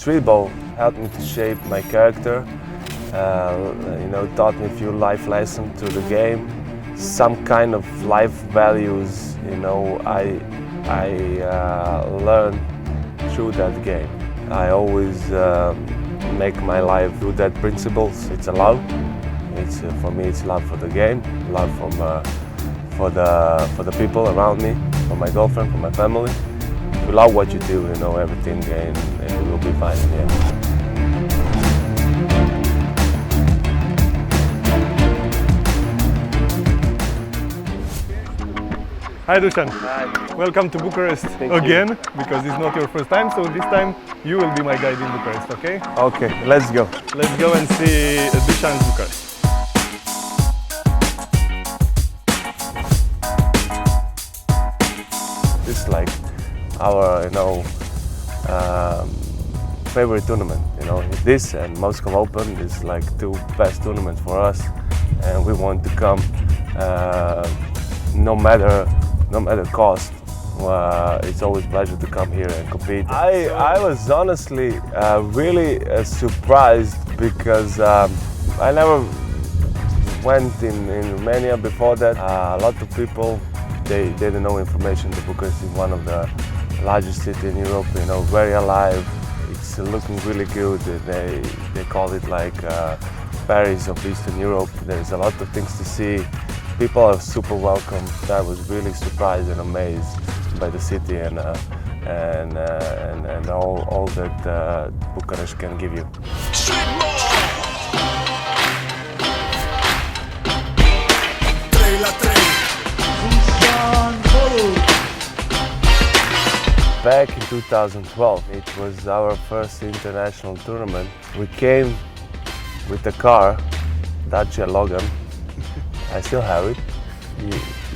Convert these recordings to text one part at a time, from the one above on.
street ball helped me to shape my character. Taught me a few life lessons through the game. Some kind of life values, I learned through that game. I always make my life through that principles. It's a love. For me, it's love for the game, love for the people around me, for my girlfriend, for my family. If you love what you do, everything, and it will be fine. Yeah. Hi Dusan. Hi. Welcome to Bucharest again, because it's not your first time, so this time you will be my guide in Bucharest, okay? Okay, let's go. Let's go and see Dusan's Bucharest. This is like our, favorite tournament. This and Moscow Open is like two best tournaments for us, and we want to come no matter cost. It's always a pleasure to come here and compete. I was honestly really surprised because I never went in Romania before that. A lot of people, they didn't know information that Bucharest is one of the largest cities in Europe, very alive. It's looking really good. They call it like Paris of Eastern Europe. There's a lot of things to see. People are super welcome. I was really surprised and amazed by the city and all that Bucharest can give you. Dusan Bulut. Back in 2012, it was our first international tournament. We came with a car, Dacia Logan. I still have it.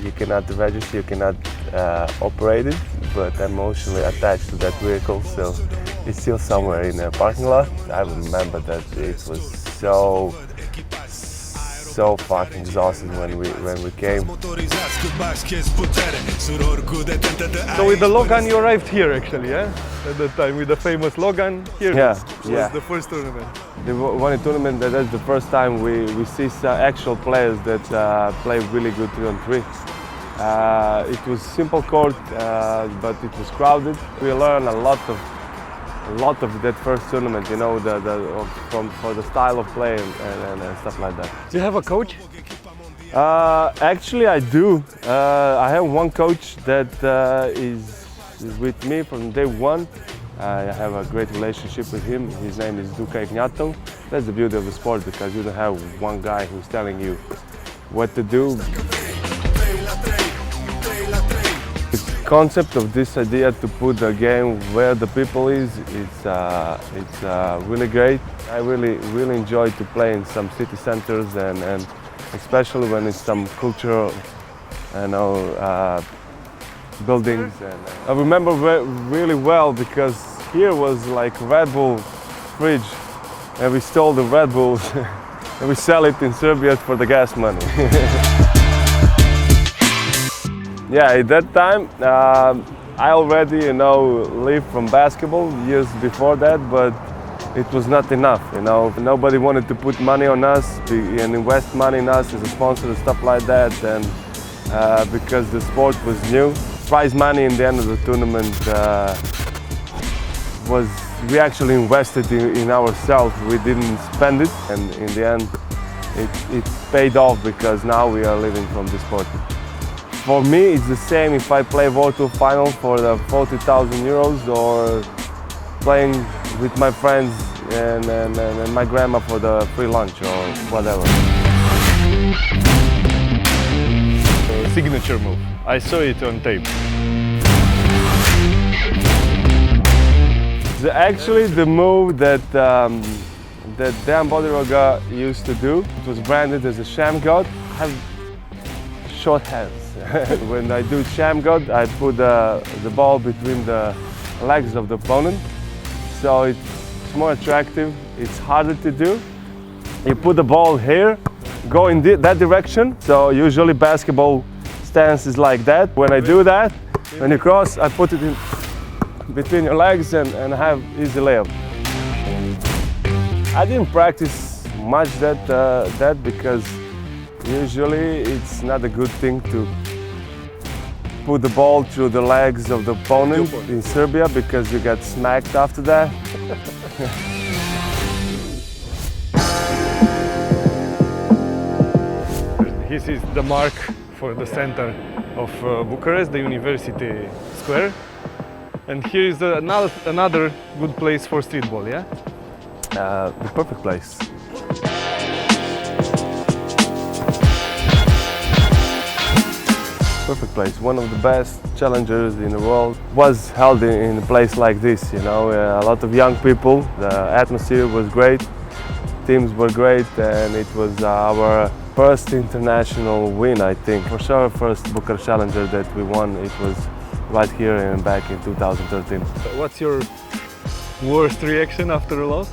You cannot register, you cannot operate it, but I'm emotionally attached to that vehicle, so it's still somewhere in a parking lot. I remember that it was so fucking exhausting when we came. So with the Logan you arrived here actually, yeah? At that time, with the famous Logan here. Yeah, was the first tournament. The one tournament that's the first time we see actual players that play really good 3-on-3. It was simple court, but it was crowded. We learned a lot of that first tournament, for the style of play and stuff like that. Do you have a coach? Actually, I do. I have one coach that is with me from day one. I have a great relationship with him. His name is Dusan. That's the beauty of the sport, because you don't have one guy who's telling you what to do. The concept of this idea to put the game where the people is, it's really great. I really enjoy to play in some city centers and especially when it's some cultural, buildings. And I remember really well because here was like Red Bull fridge, and we stole the Red Bulls and we sell it in Serbia for the gas money. Yeah, at that time I already lived from basketball years before that, but it was not enough. Nobody wanted to put money on us and invest money in us as a sponsor and stuff like that, and because the sport was new. Prize money in the end of the tournament was, we actually invested in ourselves. We didn't spend it, and in the end it paid off, because now we are living from the sport. For me, it's the same if I play World Tour Final for the 40,000 euros or playing with my friends and my grandma for the free lunch or whatever. Signature move. I saw it on tape. Actually, the move that Dan Bodiroga used to do, it was branded as a sham god. I have short hands. When I do sham god, I put the ball between the legs of the opponent, so it's more attractive. It's harder to do. You put the ball here, go in that direction. So usually basketball stance is like that. When I do that, when you cross, I put it in between your legs and have easy layup. I didn't practice much that because usually it's not a good thing to put the ball through the legs of the opponent in Serbia because you get smacked after that. This is the mark for the center of Bucharest, the University Square. And here is another good place for streetball, yeah? The perfect place. Perfect place. One of the best challengers in the world was held in a place like this, you know. A lot of young people, the atmosphere was great, teams were great, and it was our first international win, I think. For sure, first Bucharest Challenger that we won, it was right here and back in 2013. What's your worst reaction after a loss?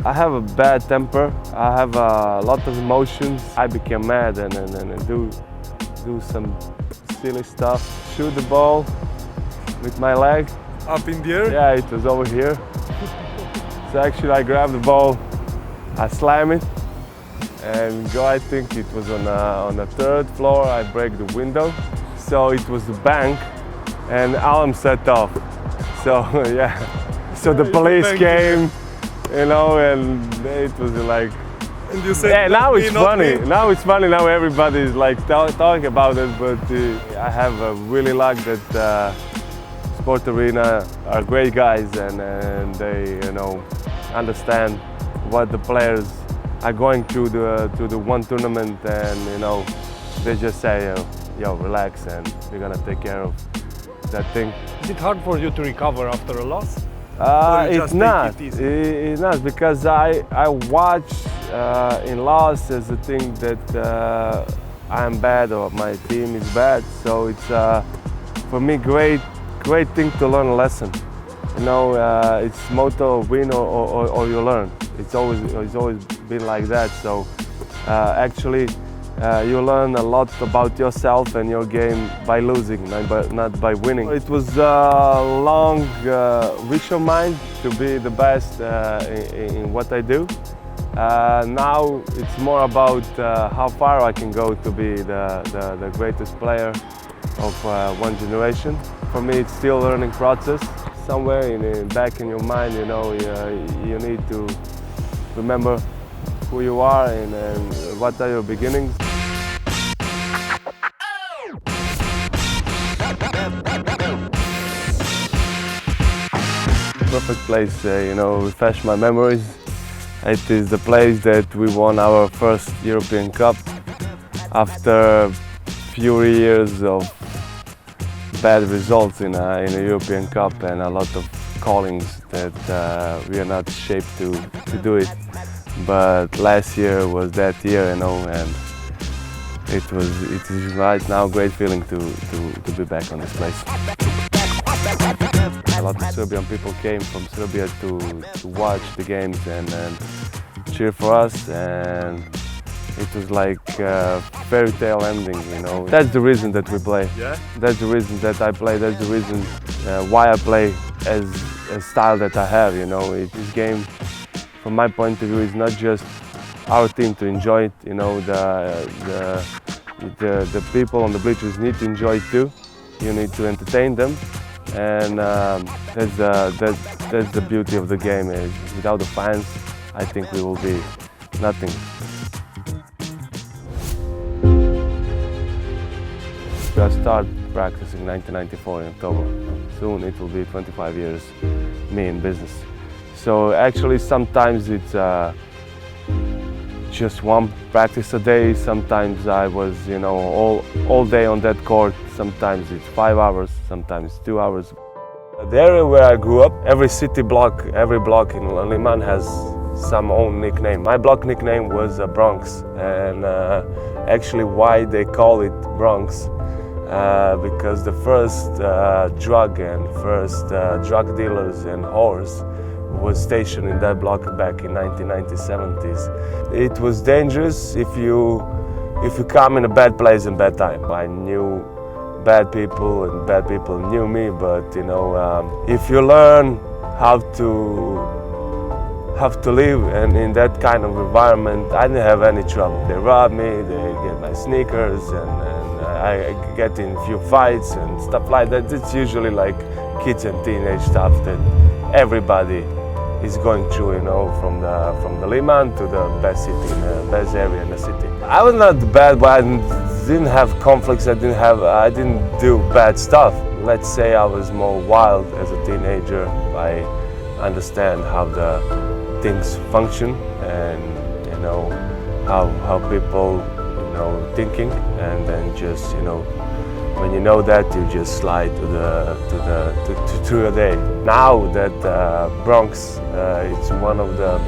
I have a bad temper, I have a lot of emotions. I became mad and do some silly stuff. Shoot the ball with my leg. Up in the air? Yeah, it was over here. So actually I grabbed the ball, I slam it, and go, I think it was on the third floor, I break the window. So it was the bank and alarm set off. So yeah, so the police came, you know, and it was like, And you said, yeah, now it's funny. Me. Now it's funny. Now everybody's like talking about it. But I have really luck that Sport Arena are great guys, and they, you know, understand what the players are going through the one tournament, and you know, they just say, yo, relax, and we're gonna take care of that thing. Is it hard for you to recover after a loss? It's not. It's not because I watch in loss as a thing that I'm bad or my team is bad. So it's for me great thing to learn a lesson. You know, it's motto: win or you learn. It's always been like that. So actually, you learn a lot about yourself and your game by losing, not by winning. It was a long wish of mine to be the best in what I do. Now it's more about how far I can go to be the greatest player of one generation. For me, it's still a learning process. Somewhere back in your mind, you know, you need to remember who you are and what are your beginnings. Perfect place, you know, refresh my memories. It is the place that we won our first European Cup after a few years of bad results in a European Cup and a lot of callings that we are not shaped to do it. But last year was that year, you know, and it is right now a great feeling to be back on this place. A lot of Serbian people came from Serbia to watch the games and cheer for us, and it was like a fairy tale ending, you know. That's the reason that we play. Yeah? That's the reason that I play. That's the reason why I play as a style that I have, you know. This game, from my point of view, is not just our team to enjoy it, you know. The people on the bleachers need to enjoy it too. You need to entertain them. And that's the beauty of the game. Without the fans, I think we will be nothing. I started practicing in 1994 in October. Soon it will be 25 years me in business. So actually sometimes it's just one practice a day. Sometimes I was, you know, all day on that court. Sometimes it's 5 hours, sometimes 2 hours. The area where I grew up, every city block, every block in Liman has some own nickname. My block nickname was Bronx, and actually why they call it Bronx, because the first drug drug dealers and whores was stationed in that block back in 1970s. It was dangerous if you come in a bad place and bad time. I knew bad people and bad people knew me, but you know, if you learn how to have to live, and in that kind of environment I didn't have any trouble. They rob me, they get my sneakers, and I get in a few fights and stuff like that. It's usually like kids and teenage stuff that everybody is going through, you know, from the Liman to the best city, best area in the city. I was not bad, but I didn't have conflicts. I didn't do bad stuff. Let's say I was more wild as a teenager. I understand how the things function, and you know how people, you know, thinking, and then just, you know, when you know that, you just slide to your day. Now that Bronx, it's one of the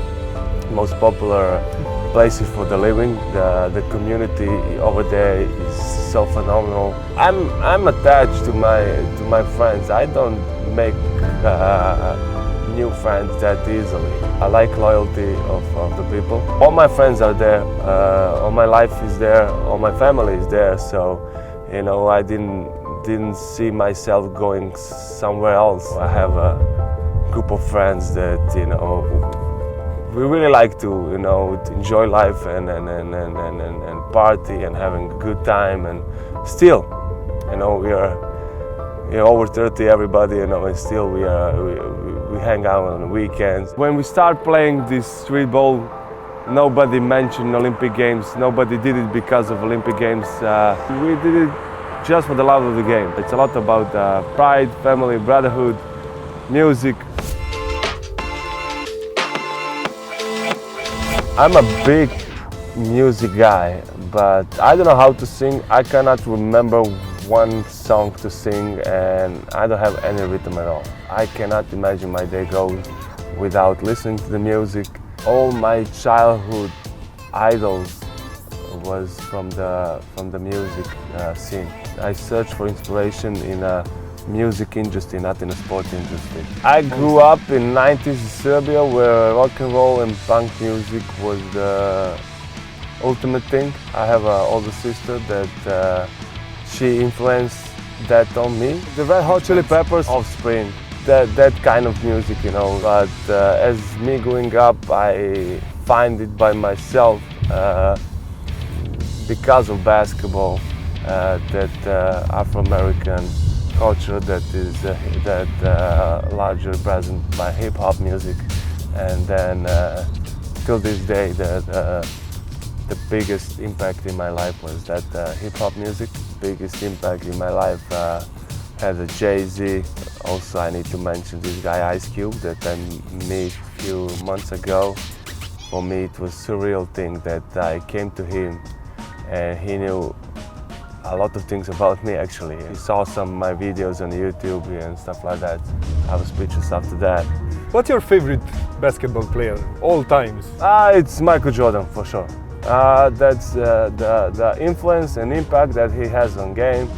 most popular places for the living. The community over there is so phenomenal. I'm attached to my friends. I don't make new friends that easily. I like loyalty of the people. All my friends are there. All my life is there. All my family is there. So, you know, I didn't see myself going somewhere else. I have a group of friends that, you know, we really like to, you know, to enjoy life and party and having a good time, and still, you know, we are, you know, over 30, everybody, you know, and still we hang out on the weekends. When we start playing this street ball, nobody mentioned Olympic Games. Nobody did it because of Olympic Games. We did it just for the love of the game. It's a lot about pride, family, brotherhood, music. I'm a big music guy, but I don't know how to sing. I cannot remember one song to sing, and I don't have any rhythm at all. I cannot imagine my day goes without listening to the music. All my childhood idols was from the music scene. I searched for inspiration in a music industry, not in a sport industry. I grew up in 90s Serbia, where rock and roll and punk music was the ultimate thing. I have an older sister that she influenced that on me. The Red Hot Chili Peppers, Offspring, that kind of music, you know. But as me growing up, I find it by myself because of basketball, that Afro-American culture that is largely present by hip-hop music, and then till this day the biggest impact in my life was that hip-hop music. Biggest impact in my life had a Jay-Z. Also, I need to mention this guy Ice Cube that I met a few months ago. For me, it was a surreal thing that I came to him and he knew a lot of things about me, actually. He saw some of my videos on YouTube and stuff like that. I was speechless after that. What's your favorite basketball player, all times? It's Michael Jordan, for sure. That's the influence and impact that he has on game.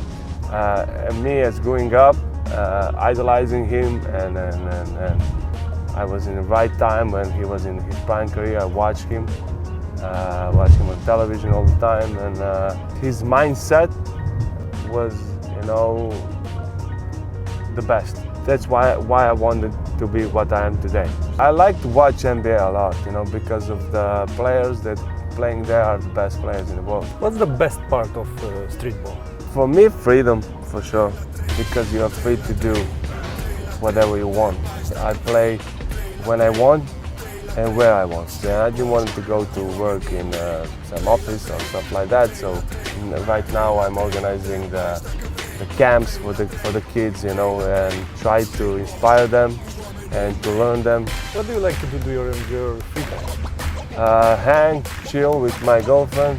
And me, as growing up, idolizing him, and I was in the right time when he was in his prime career. I watched him on television all the time, and his mindset was, you know, the best. That's why I wanted to be what I am today. I like to watch NBA a lot, you know, because of the players that playing there are the best players in the world. What's the best part of streetball? For me, freedom, for sure, because you are free to do whatever you want. I play when I want and where I want. Yeah, I didn't want to go to work in some office or stuff like that. So right now I'm organizing the camps for the kids, you know, and try to inspire them and to learn them. What do you like to do during your free time? Hang, chill with my girlfriend,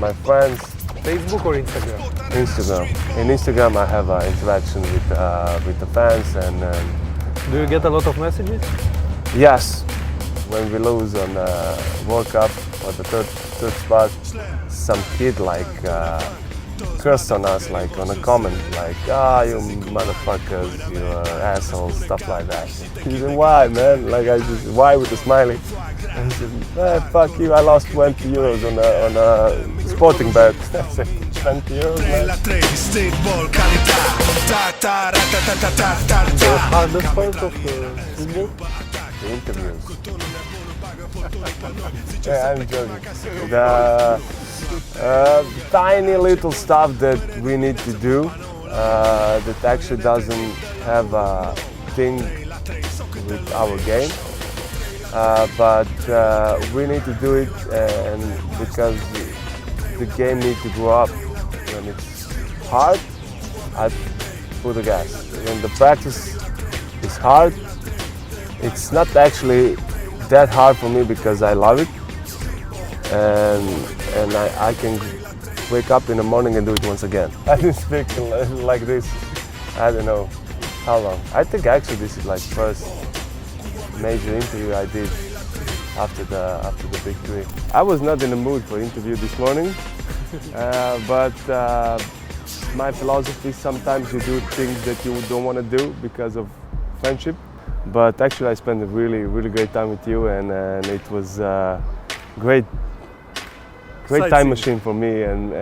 my friends. Facebook or Instagram? Instagram. In Instagram I have interaction with the fans, and do you get a lot of messages? yes. When we lose on World Cup or the third spot, some kid like cursed on us, like on a comment, like, you motherfuckers, you assholes, stuff like that. He said, why, man? Like, I just, why with the smiley? And he said, fuck you, I lost 20 euros on a sporting bet. I said, 20 euros, man. The hardest part of football? The interviews. Yeah, I'm joking. The tiny little stuff that we need to do that actually doesn't have a thing with our game, but we need to do it, and because the game needs to grow up. When it's hard, I put the gas. When the practice is hard, it's not actually that hard for me because I love it, and I can wake up in the morning and do it once again. I didn't speak like this, I don't know how long. I think actually this is like first major interview I did after the victory. I was not in the mood for interview this morning, but my philosophy, sometimes you do things that you don't want to do because of friendship. But actually I spent a really great time with you, and it was great time machine for me, and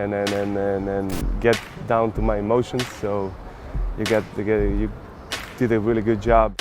get down to my emotions. So you did a really good job.